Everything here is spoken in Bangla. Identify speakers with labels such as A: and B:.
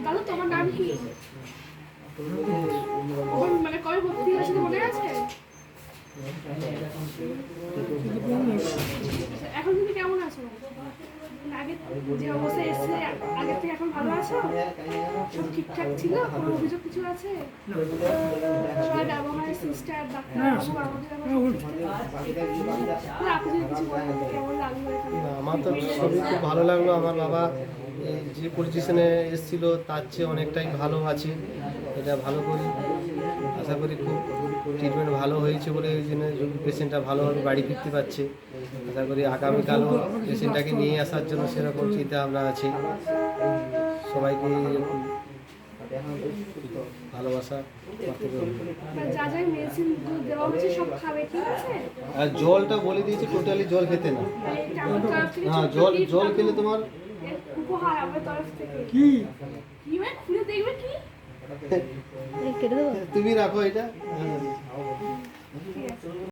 A: দাদু তোমার নাম কি? মানে কবে ভর্তি হয়েছিল মনে আছে? এখন তুমি কেমন আছো? আগে যে অবস্থায় এসে আগের থেকে এখন ভালো আছো? সব ঠিকঠাক ছিল? কোনো অভিযোগ কিছু আছে? সবাই ব্যবহার সিস্টার ডাক্তার বাবু আমাদের আপনি যদি কিছু বলেন কেমন লাগলো?
B: আমার তো সবই খুব ভালো লাগলো। আমার বাবা যে পজিশনে এসেছিল তার চেয়ে অনেকটাই ভালো আছে। এটা ভালো করি, আশা করি খুব ট্রিটমেন্ট ভালো হয়েছে বলে এই জন্য পেশেন্টটা ভালোভাবে বাড়ি ফিরতে পারছে। আশা করি আগামীকালও পেশেন্টটাকে নিয়ে আসার জন্য সেরকম চিন্তা ভাবনা আছে। সবাইকে ভালোবাসা করতে হবে।
A: যা যা মেডিসিন দেওয়া হচ্ছে সব খাবে, ঠিক আছে?
B: আর জলটা বলে দিয়েছি টোটালি জল খেতে না।
A: আমার তরফ থেকে
B: হ্যাঁ, জল খেলে তোমার
A: উপহার আমার তরফ থেকে।
B: কি
A: কি মানে খুলে দেখবে কি?
B: তুমি রাখো এটা।
A: ঠিক আছে।